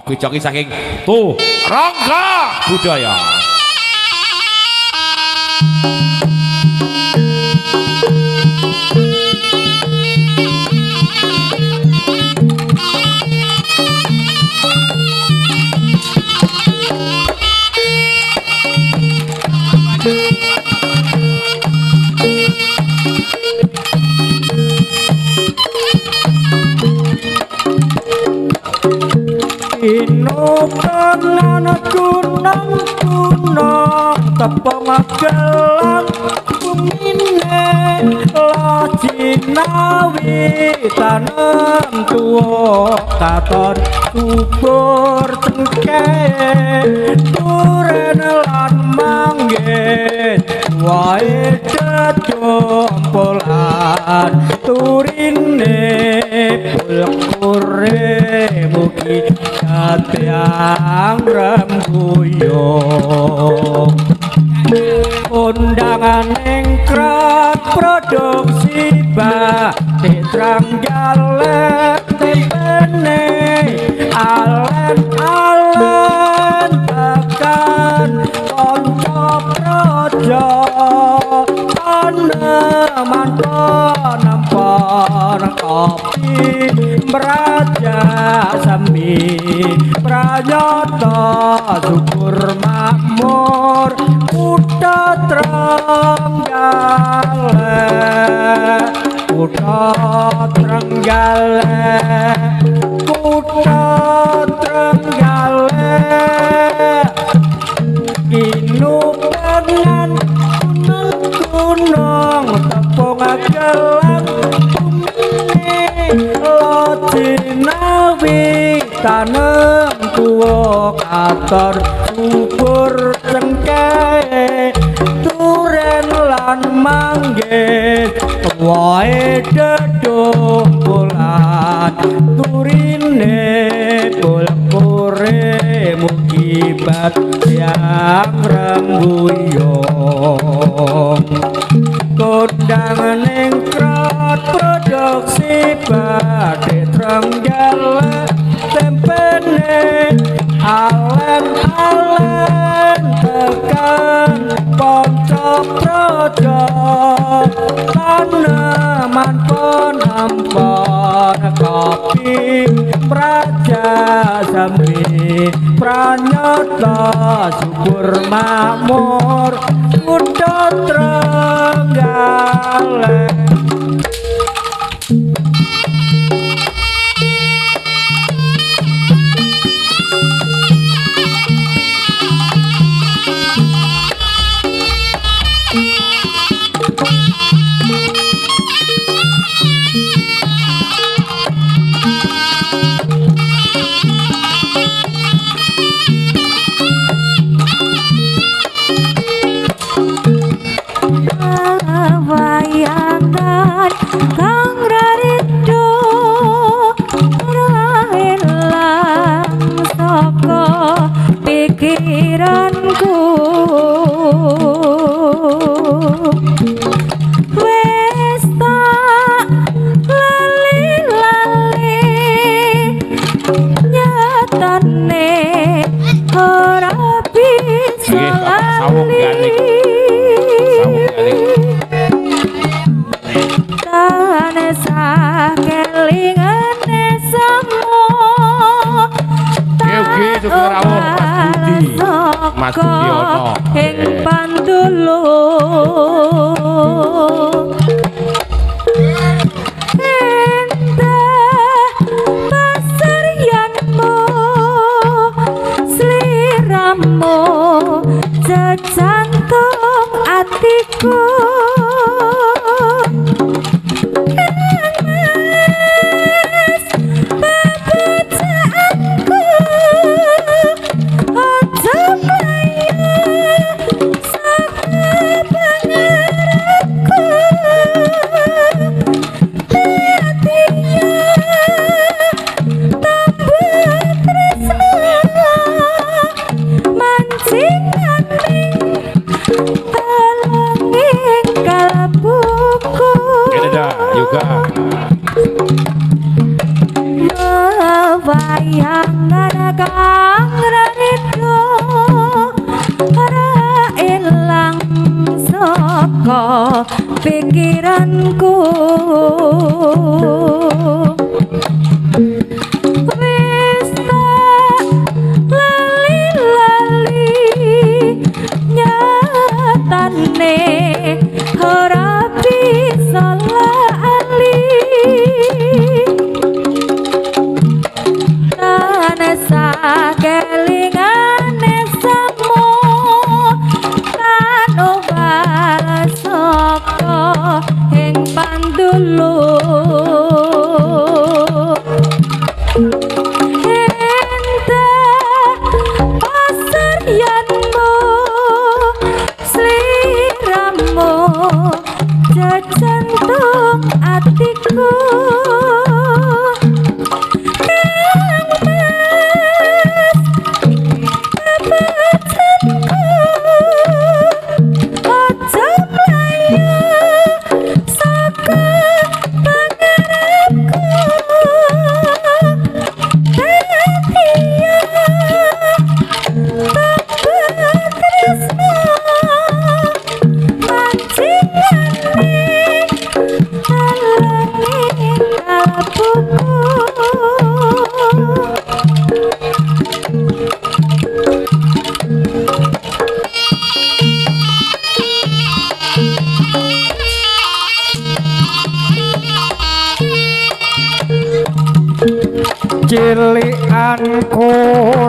Joki saking tuh Rangga Budaya. Inobanan gunung-gunung tepung gelang bumine lajinawi tanem tuwa katon subur tengke duren lan manggen wae jompolan turine pulkure mugi katyang rembuyung undangan nengkrat produksi batik Trenggalek tempene alen-alen tekan konco projo taneman penempon kopi beraja sambi pranyata syukur makmur kutha Trenggalek kutha Trenggalek kutha Trenggalek inubangan gunung tepung gelang lajinawi tanem tuwa katon subur cengkeh duren lan manggen wae dedongkolan turine pulkure mugi batyang rembuyung kondangan nengkrat produksi batik Trenggalek tempene alen-alen tekan ponco projo taneman penempon kopi praja sambi pranyata syukur makmur kutha Trenggalek. Pikiranku wis tak lali-lali nyatane ora bisa lali tane sakelingane semua Mas Budiono ing Pandulu entah pasaryanmu sliramu sejantung atiku mancing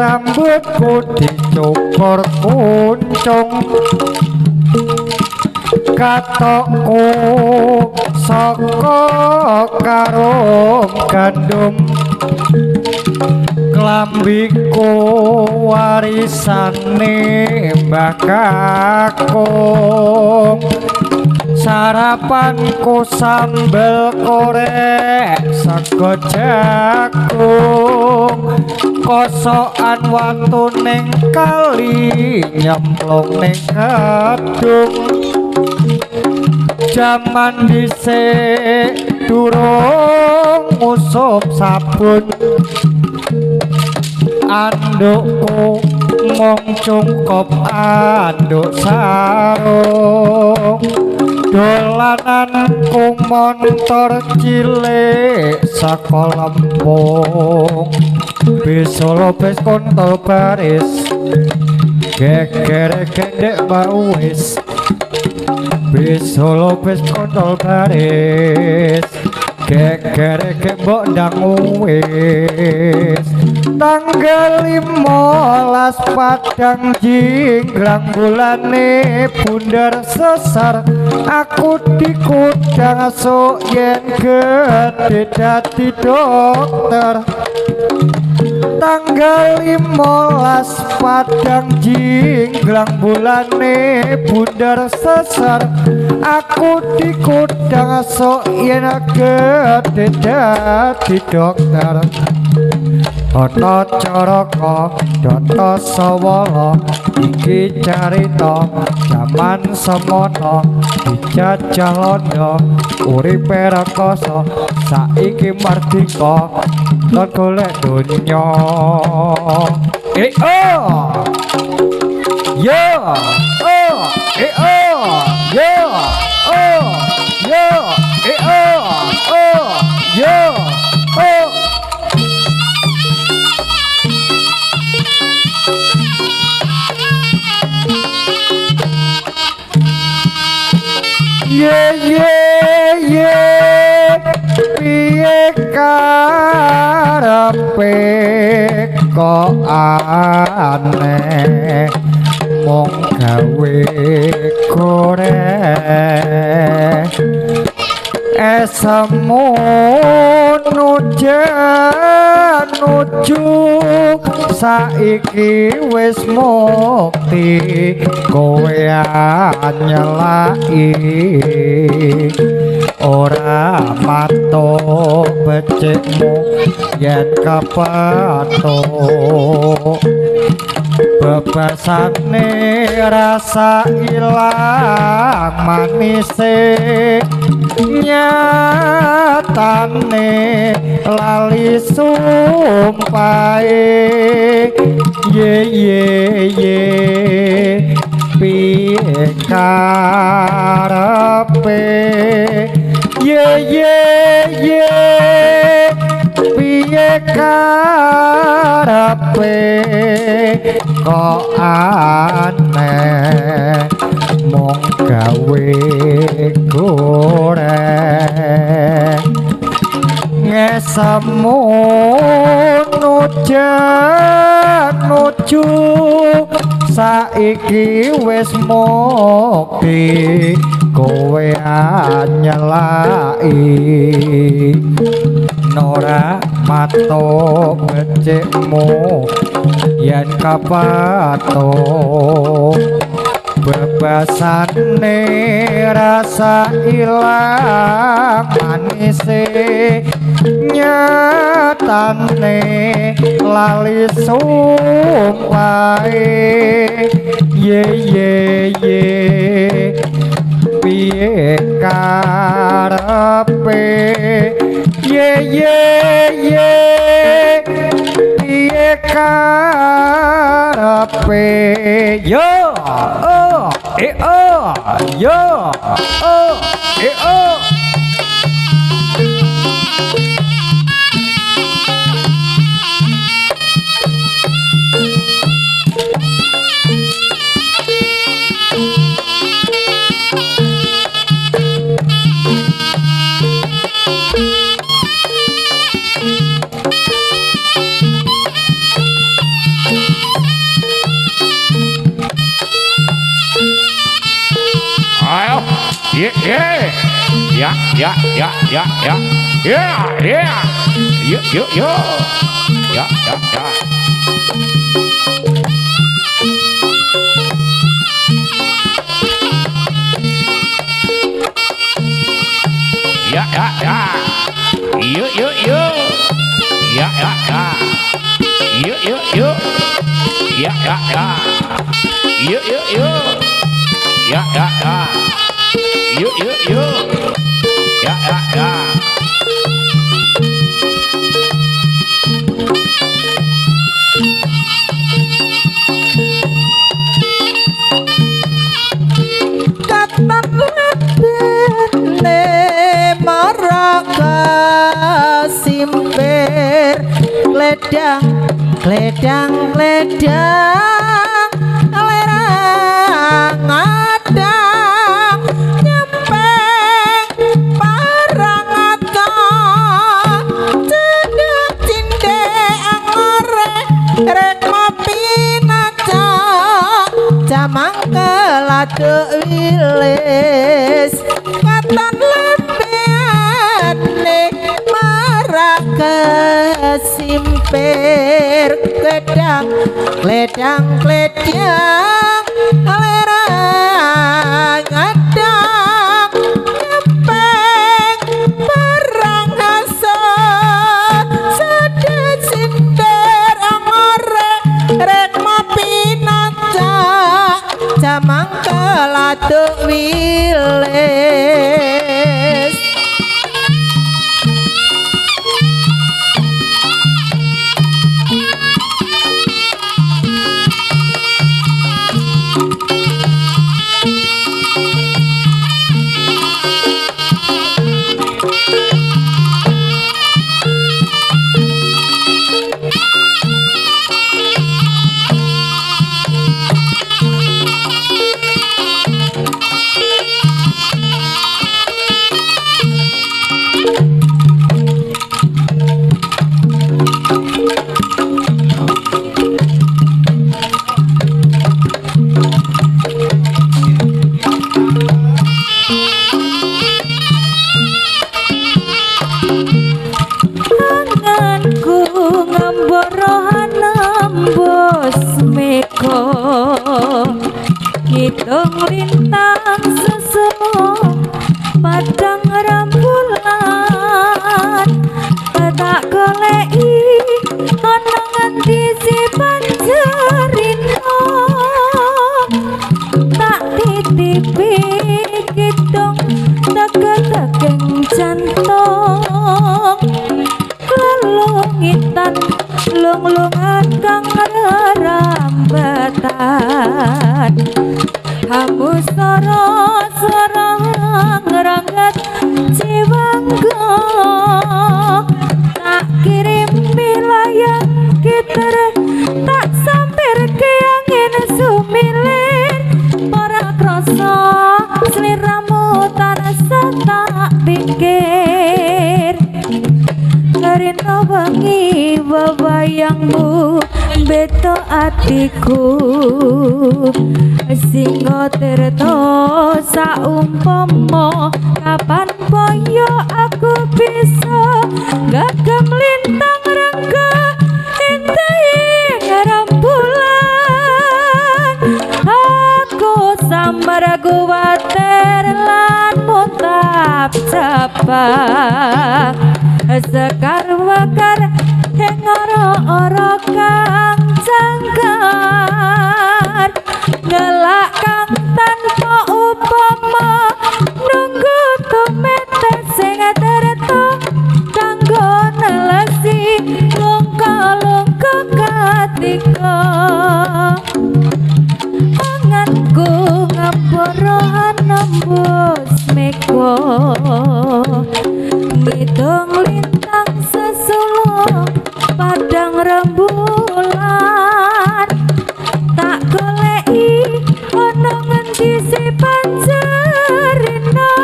rambutku dicukur kuncung katokku saka karung gandum klambiku warisane Mbah Kakung sarapanku sambel korek sego jagung kosokan watu ning kali nyemplung ning gedung jaman dhisik durung ngusup sabun andukku mung cungkop anduk sarung dolananku montor cilik saka Lampung besolo bes kontol baris gegere gendek bau wis besolo bes kontol baris gegere gembok ndang wis tanggal 15 Padang jinggrang bulane bundar sesar aku dikudang sok yen gede dadi dokter tanggal 15 Padang jinggrang bulane bundar sesar aku dikudang sok yen gede dadi dokter Doto Coroko, Doto Sawala, iki carita jaman semono dijajah londo uripe rekoso saiki mardika lan golek donya. Yo, piye karepe kok aneh mung gawe goreng esamun nuju saiki wis mukti kowe nyelaki ora matuk becikmu yen kapatuk bebasane rasa ilang manise nyatane lali sumpahe ye piye karepe ye piye karepe kok aneh mung gawe goreng ngesamun nuju saiki wis mukti kowe nyelaki nora matuk becikmu yen kapatuk bebasane rasa ilang manise nyatane lali sumpahe ye piye karepe ye piye karepe yo Yeah, yeah, yeah, yeah, yeah, yeah, yeah, yeah, yeah, yo, yeah, yeah, yeah. Ya ya ya, yo, ya ya ya, yo, ya ya ya, yo, ya ya ya, yo, ya ya ya. Simper gledang gledang gledang lerang ngadang nyempeng parang atang cedek cindek angore rek ngopi nacang jamang keladuk wilis katan lebean nek kesimper gedang gledang gledang lerang ngadang nyempeng perang hasut sedek sinder angore rek mopi nacak jamang keladuk wilis. Hitung lintang susuh padang rembulan tak goleki ana ngendi si panjerino tak titipi kidung tegek-tegeng jantung lelungitan lung-lungan kang rambatan hamu soro-soro ngerangkat jiwanggo tak kirim wilayah gitar tak sampir ke angin sumilir para krasa sliramu tarasa tak pikir Rino wengi webayangmu beto atiku singgo tirta saumpama kapan boyo aku bisa gagem lintang rengga entai rembulan aku samar kuwatir lan mutap capah sekar wakar hengoro-oro kang jangkar ngelak kang tanpa upama nunggu tumete sing terto kanggo nelesi lungka-lungka katika anganku ngaporohan nembus meko ngitung lintang sesulung padang rembulan tak goleki ana ngendi si panjerino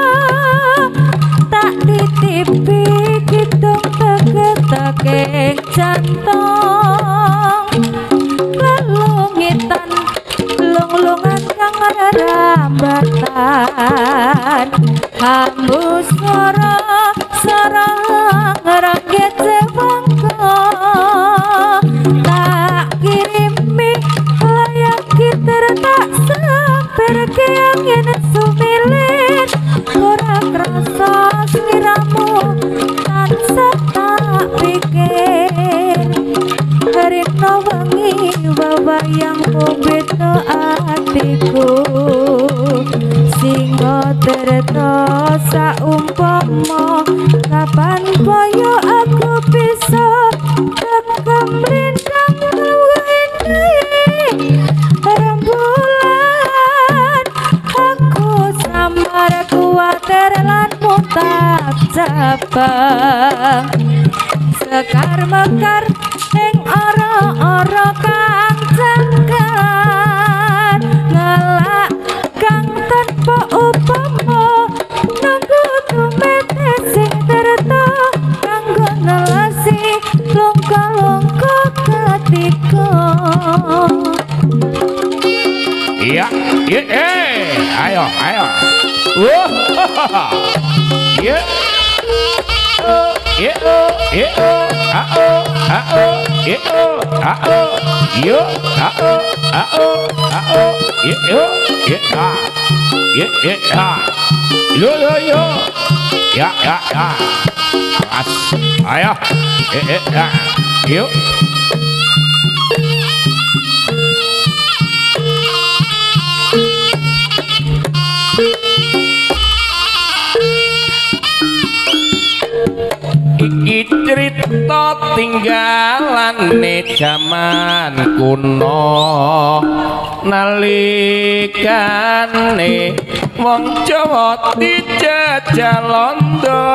tak titipi kidung tegek-tegek jantung lelungitan lung-lungan kang rambatan terke angin sumilir ora krasa sliramu tansah tak pikir rino wengi wewayangmu beda atiku singo terto saumpama kapan koyo aku bisa tekem lintang wene rembulan aku samar kuatir lan mutab cabang sekar mekar ing ora-ora kang jangkar ngelak kang tanpa upama nunggu tumete sing terta kanggo nelasi longko-longko ketika iya ayo iya yuk iki cerita tinggalane jaman kuno nalikane wong Jawa dijajah Londo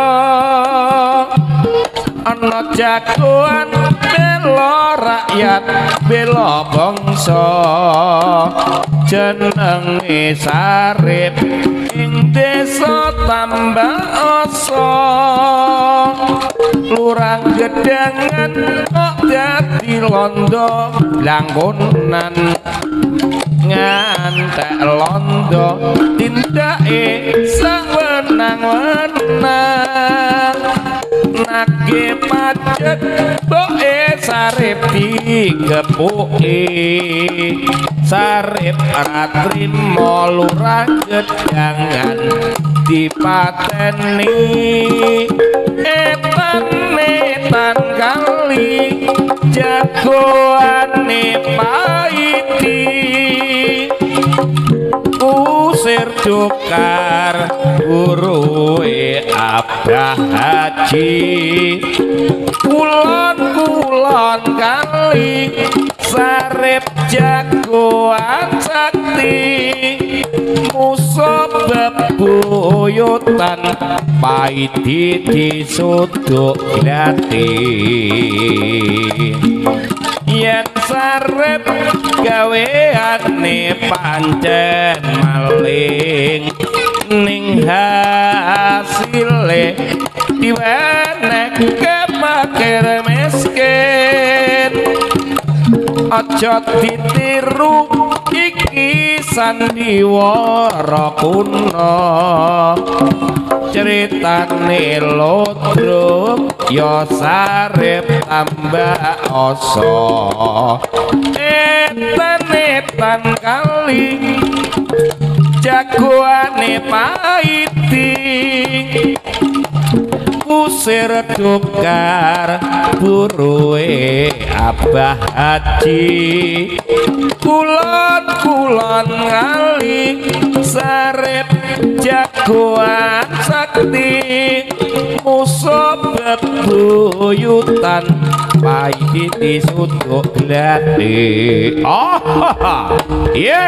ana jagoan bela rakyat bela bangsa jenenge Sarip ing desa Tambakasa lurang gedangan kok dadi londo langkonan ngantek londo tindake sawenang-wenang nage pacet boe Sarip digepuki Sarip ratrimo lurang gedangan dipateni etan kali jagoane Paiti usir Jokar guruwe Abah Haji kulon kali Sarip jagoan sakti musuh bebuyutan Paiti disuduk glati yen Sarip gaweane pancen maling ning hasile diwenekke fakir miskin aja ditiru iki sandiwara kuno ceritane Lodruk ya Sarip Tambakasa etan kali jagoane Paiti usir Jokar buruwe Abah Haji kulon ngali Sarip jagoan sakti musuh bebuyutan Paiti disuduk glati iya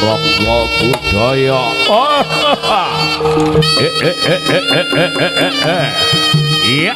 Surabaya budaya iya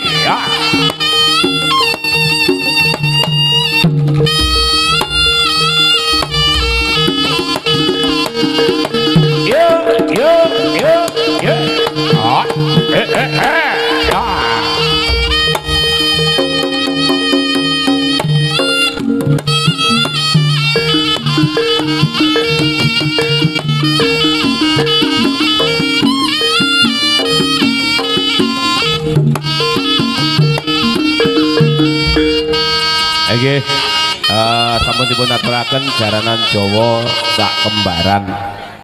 Nggih. Sampun dipun aturaken jaranan Jawa sak kembaran.